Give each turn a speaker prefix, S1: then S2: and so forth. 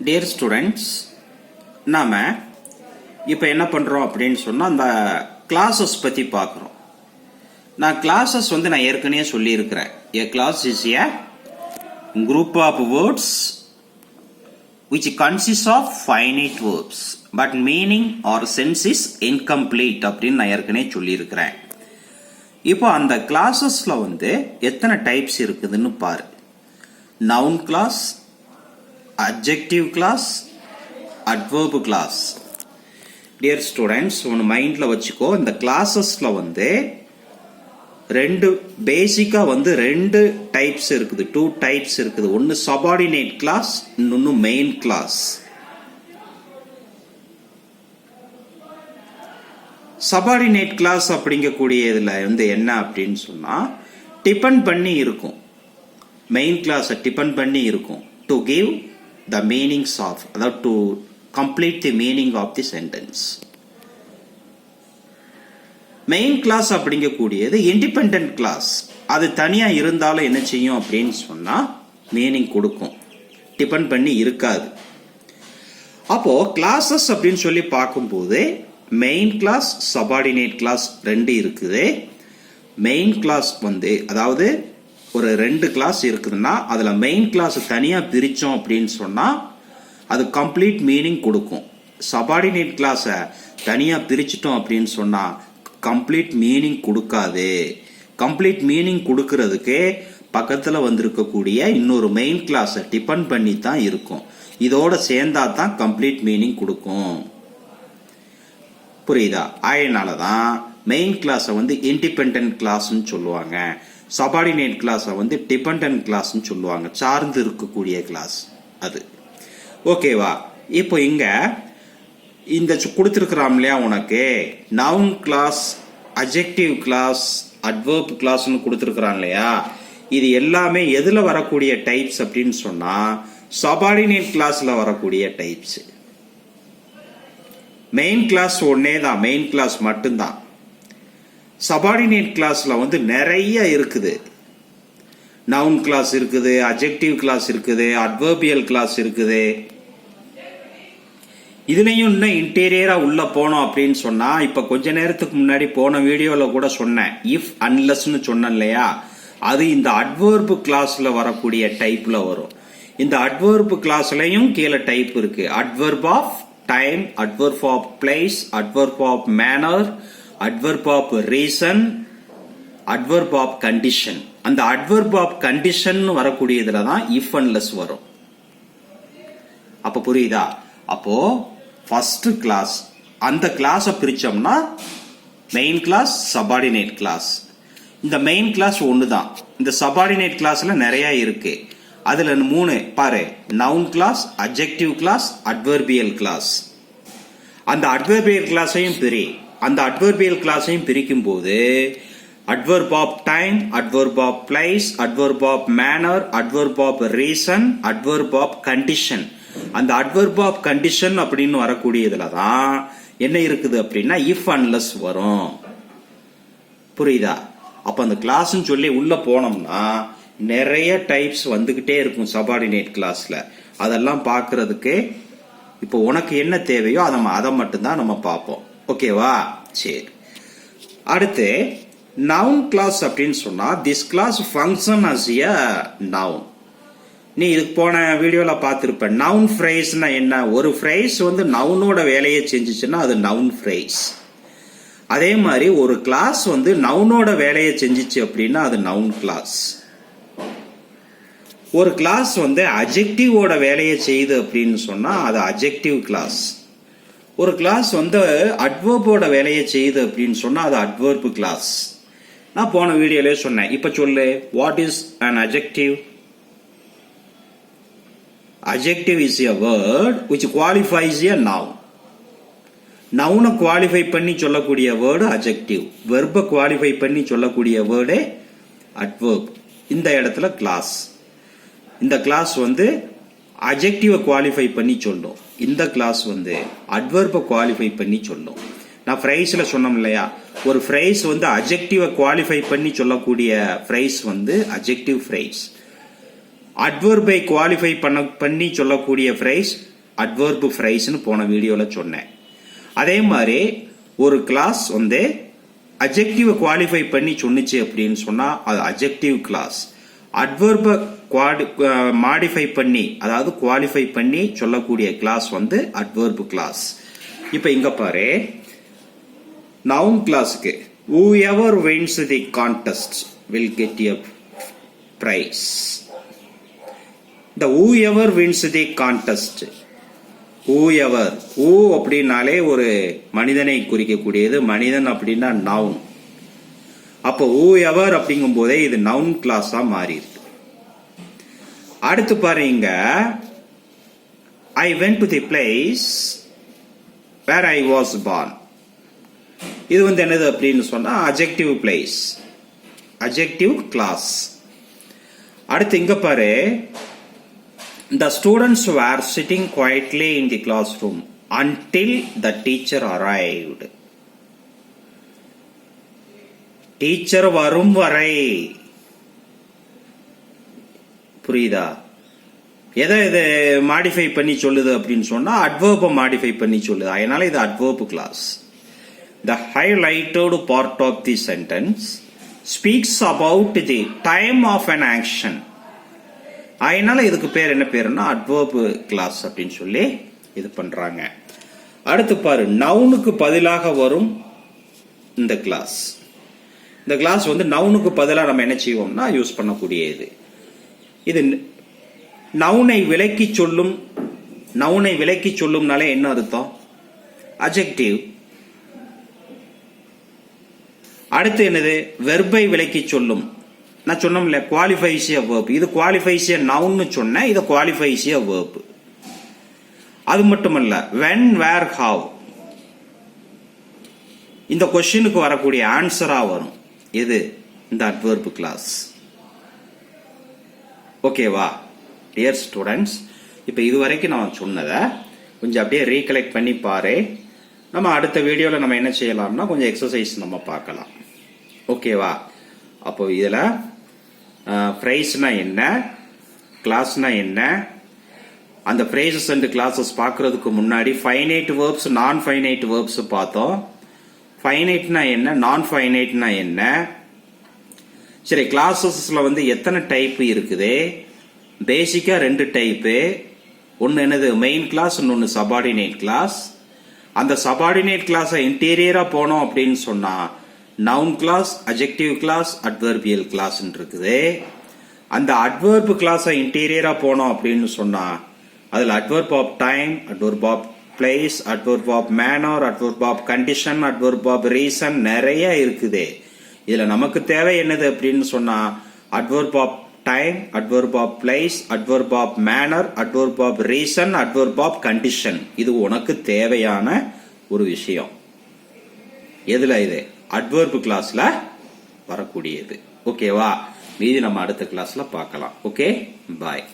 S1: Dear students, நாம் இப்போ என்ன பண்ணுறோம் அப்படின்னு சொன்னால் அந்த கிளாஸஸ் பற்றி பார்க்குறோம். கிளாஸஸ் நான் ஏற்கனவே சொல்லியிருக்கிறேன். A class is a group of words which consists of finite verbs but meaning or sense is incomplete அப்படின்னு நான் ஏற்கனவே சொல்லியிருக்கிறேன். இப்போ அந்த கிளாஸஸ்ல எத்தனை டைப்ஸ் இருக்குதுன்னு பாரு. Noun class, adjective class, adverb class. Dear students, உன் மைண்ட்ல வச்சுக்கோ, இந்த கிளாஸஸ்ல ரெண்டு பேசிக்கா ரெண்டு டைப்ஸ் இருக்குது, டூ டைப்ஸ் இருக்குது. ஒன்னு சபார்டினேட் கிளாஸ், இன்னொன்னு மெயின் கிளாஸ். சபார்டினேட் கிளாஸ் அப்படிங்கக்கூடியதுல என்ன அப்படின்னு சொன்னா டிபெண்ட் பண்ணி இருக்கும், மெயின் கிளாஸ் டிபெண்ட் பண்ணி இருக்கும். To give the meanings of, அதாவது to complete the meaning of the sentence. Main class அப்படிங்கக்கூடியது இண்டிபெண்டன்ட் கிளாஸ். அது தனியா இருந்தாலும் என்ன செய்யும் அப்படின்னு சொன்னா மீனிங் கொடுக்கும், டிபெண்ட் பண்ணி இருக்காது. அப்போ கிளாஸஸ் அப்படின்னு சொல்லி பார்க்கும்போது மெயின் கிளாஸ், சபார்டினேட் கிளாஸ் ரெண்டு இருக்குது. மெயின் கிளாஸ் அதாவது ஒரு ரெண்டு கிளாஸ் இருக்குதுன்னா அதுல மெயின் கிளாஸ் தனியா பிரிச்சோம் அப்படின்னு சொன்னா அது கம்ப்ளீட் மீனிங் கொடுக்கும். சபார்டினேட் கிளாஸ தனியா பிரிச்சிட்டோம் அப்படின்னு சொன்னா கம்ப்ளீட் மீனிங் கொடுக்காது. கம்ப்ளீட் மீனிங் கொடுக்கறதுக்கு பக்கத்துல வந்திருக்கக்கூடிய இன்னொரு மெயின் கிளாஸ டிபெண்ட் பண்ணி தான் இருக்கும். இதோட சேர்ந்தா தான் கம்ப்ளீட் மீனிங் கொடுக்கும். புரியுதா? அதனாலதான் மெயின் கிளாஸ இண்டிபெண்டன்ட் கிளாஸ்ன்னு சொல்லுவாங்க, சபார்டினேட் கிளாஸ டிபெண்டன்ட் கிளாஸ்ன்னு சொல்லுவாங்க, சார்ந்து இருக்கக்கூடிய கிளாஸ் அது. ஓகேவா? இப்போ இங்க இந்த கொடுத்திருக்கிறாம் இல்லையா உனக்கு, noun class, adjective class, adverb கிளாஸ்னு கொடுத்திருக்கிறான் இல்லையா, இது எல்லாமே எதுல வரக்கூடிய டைப்ஸ் அப்படின்னு சொன்னா சபார்டினேட் கிளாஸ்ல வரக்கூடிய டைப்ஸ். மெயின் கிளாஸ் ஒன்னே தான், மெயின் கிளாஸ் மட்டும்தான். சபார்டினேட் கிளாஸ்ல நிறைய இருக்குது. நவுன் கிளாஸ் இருக்குது, அட்ஜெக்டிவ் கிளாஸ் இருக்குது, அட்வர்பியல் கிளாஸ் இருக்குது. இதுலயும் இன்னும் இன்டீரியரா உள்ள போனோம் அப்படின்னு சொன்னா, இப்ப கொஞ்ச நேரத்துக்கு முன்னாடி போன வீடியோல கூட சொன்னேன், இஃப் அன்லெஸ்னு சொன்னேன் இல்லையா, அது இந்த அட்வர்ப் கிளாஸ்ல வரக்கூடிய டைப்ல வரும். இந்த அட்வர்ப் கிளாஸ்லயும் கீழே டைப் இருக்கு. Adverb of time, adverb of place, adverb of manner, adverb of reason, adverb of condition. அந்த அட்வர்ப் ஆஃப் கண்டிஷன் வரக்கூடியதுல தான் இஃப் அன்லெஸ் வரும். அப்ப புரியுதா? அப்போ ஃபர்ஸ்ட் கிளாஸ், அந்த கிளாஸ பிரிச்சோம்னா மெயின் கிளாஸ், சபார்டினேட் கிளாஸ். இந்த மெயின் கிளாஸ் ஒண்ணுதான். இந்த சபார்டினேட் கிளாஸ்ல நிறைய இருக்கு. அதுல மூணு பாரு, noun class, adjective clause, adverbial clause. அந்த அட்வர்பியல் கிளாஸையும் அந்த அட்வர்பியல் கிளாஸையும் பிரிக்கும் போது adverb of time, adverb of place, adverb of manner, adverb of reason, adverb of condition. அந்த adverb of condition அப்படின்னு வரக்கூடியதுல தான் என்ன இருக்குது அப்படின்னா இஃப் அன்லெஸ் வரும். புரியுதா? அப்ப அந்த கிளாஸ்ன்னு சொல்லி உள்ள போனோம்னா நிறைய டைப்ஸ் வந்துகிட்டே இருக்கும் சபார்டினேட் கிளாஸ்ல. அதெல்லாம் பாக்குறதுக்கு இப்போ உனக்கு என்ன தேவையோ அதை மட்டும்தான் நம்ம பார்ப்போம். ஓகேவா? சரி. அடுத்து நவுன் கிளாஸ் அப்படின்னு சொன்னா this clause function as a noun. நீ இதுக்கு போன வீடியோல பார்த்திருப்ப. நவுன் ஃப்ரேஸ்னா என்ன? ஒரு ஃப்ரேஸ் நவுனோட வேலையை செஞ்சுச்சுன்னா அது நவுன் ஃப்ரேஸ். அதே மாதிரி ஒரு கிளாஸ் நவுனோட வேலையை செஞ்சுச்சு அப்படின்னா அது நவுன் கிளாஸ். ஒரு கிளாஸ் அட்ஜெக்டிவோட வேலையை செய்யுது அப்படின்னு சொன்னா அது அட்ஜெக்டிவ் கிளாஸ். ஒரு கிளாஸ் அட்வர்போட வேலையை செய்யுது அப்படின்னு சொன்னா அது அட்வர்ப் கிளாஸ். நான் போன வீடியோல சொன்னேன். இப்ப சொல்லு, what is an adjective? Adjective is a word which qualifies a noun. நவுனை குவாலிஃபை பண்ணி சொல்லக்கூடிய வேர்டு அட்ஜெக்டிவ், வெர்பை குவாலிஃபை பண்ணி சொல்லக்கூடிய வேர்டு அட்வர்ப். இந்த இடத்துல கிளாஸ். இந்த கிளாஸ் அட்ஜெக்டிவை குவாலிஃபை பண்ணி சொல்லும். இந்த கிளாஸ் அட்வர்பை குவாலிஃபை பண்ணி சொல்லும். நான் ஃப்ரைஸ்ல சொன்னோம் இல்லையா, ஒரு ஃப்ரைஸ் அட்ஜெக்டிவை குவாலிஃபை பண்ணி சொல்லக்கூடிய ஃப்ரைஸ் அட்ஜெக்டிவ் ஃப்ரைஸ். அட்வர்பை குவாலிஃபை பண்ணி சொல்லக்கூடிய ஃப்ரைஸ் அட்வர்பு ஃப்ரைஸ்னு போன வீடியோல சொன்னேன். அதே மாதிரி ஒரு கிளாஸ் வந்து அட்ஜெக்டிவ் குவாலிஃபை பண்ணி சொன்னிச்சு அப்படின்னு சொன்னா அது அட்ஜெக்டிவ் கிளாஸ். அட்வர்பை மாடிஃபை பண்ணி அதாவது குவாலிஃபை பண்ணி சொல்லக்கூடிய கிளாஸ் வந்து அட்வர்பு கிளாஸ். இப்ப இங்க பாரு, நவுன் கிளாஸ்க்கு whoever wins the contest will get a prize. The whoever wins the contest, whoever, who அப்படின்னாலே ஒரு மனிதனை குறிக்கக்கூடியது. மனிதன் அப்படின்னா நவுன். அப்போ whoever அப்படிங்கும் போதே இது நவுன் கிளாஸா மாறி இருக்கு. அடுத்து பாருங்க, I went to the place where I was born. இது வந்து என்னது அப்படின்னு சொன்னா adjective place, adjective class. அடுத்து இங்க பாரு, the students were sitting quietly in the classroom until the teacher arrived. Teacher வரும் வரை. புரியுதா? எதை இதை மாடிஃபை பண்ணி சொல்லுது அப்படின்னு சொன்னா அட்வர்பை மாடிஃபை பண்ணி சொல்லுது. அதனால இது adverb clause. The highlighted part of the sentence speaks about the time of an action. அதனால இதுக்கு பேர் என்ன பேருன்னா அட்வர்ப் கிளாஸ் அப்படின்னு சொல்லி இது பண்றாங்க. அடுத்து பாரு, நவுனுக்கு பதிலாக வரும் இந்த கிளாஸ். இந்த கிளாஸ் வந்து நவுனுக்கு பதிலாக நம்ம என்ன செய்வோம்னா யூஸ் பண்ணக்கூடியது. இது நவுனை விலக்கி சொல்லும். நவுனை விலக்கி சொல்லும்னாலே என்ன அர்த்தம்? அட்ஜெக்டிவ். அடுத்து என்னது? வெர்பை விலக்கி சொல்லும். நான் சொன்னோம்ல குவாலிஃபைஸ் எ வெர்ப். இது குவாலிஃபைஸ் எ நவுன்னு சொன்னேன், இது குவாலிஃபைஸ் எ வெர்ப். அது மட்டுமல்ல, when, where, how இந்த கொஸ்டினுக்கு வரக்கூடிய ஆன்சரா வரும். இது இந்த அட்வர்ப் கிளாஸ். ஓகேவா டியர் ஸ்டூடெண்ட்ஸ்? இப்ப இதுவரைக்கும் நான் சொன்னதை கொஞ்சம் அப்படியே ரீகலெக்ட் பண்ணி பாரு. நம்ம அடுத்த வீடியோல நம்ம என்ன செய்யலாம்னா கொஞ்சம் எக்ஸசைஸ் நம்ம பார்க்கலாம். ஓகேவா? அப்போ இதுல ஃப்ரைஸ்னா என்ன, கிளாஸ்னா என்ன, அந்த ஃப்ரேசஸ் அண்ட் கிளாஸஸ் பார்க்கறதுக்கு முன்னாடி ஃபைனைட் வேர்ப்ஸ், நான் ஃபைனைட் வேர்ப்ஸ் பார்த்தோம். ஃபைனைட்னா என்ன, நான் ஃபைனைட்னா என்ன. சரி, கிளாஸஸ்ல வந்து எத்தனை டைப் இருக்குது? பேசிக்கா 2 டைப்பு. ஒன்னு என்னது மெயின் கிளாஸ், இன்னொன்னு சபார்டினேட் கிளாஸ். அந்த சபார்டினேட் கிளாஸ் இன்டீரியரா போனோம் அப்படின்னு சொன்னா noun class, adjective clause, adverbial clause இருக்குது. அந்த அட்வர்ப் கிளாஸ் இன்டீரியரா போனோம் அப்படின்னு சொன்னா அதுல adverb of time, adverb of place, adverb of manner, adverb of condition, adverb of reason நிறைய இருக்குது. இதுல நமக்கு தேவை என்னது அப்படின்னு சொன்னா adverb of time, adverb of place, adverb of manner, adverb of reason, adverb of condition. இது உனக்கு தேவையான ஒரு விஷயம். எதுல? இது அட்வர்ப் கிளாஸ்ல வரக்கூடியது. ஓகேவா? மீதி நம்ம அடுத்த கிளாஸ்ல பார்க்கலாம். ஓகே, பாய்.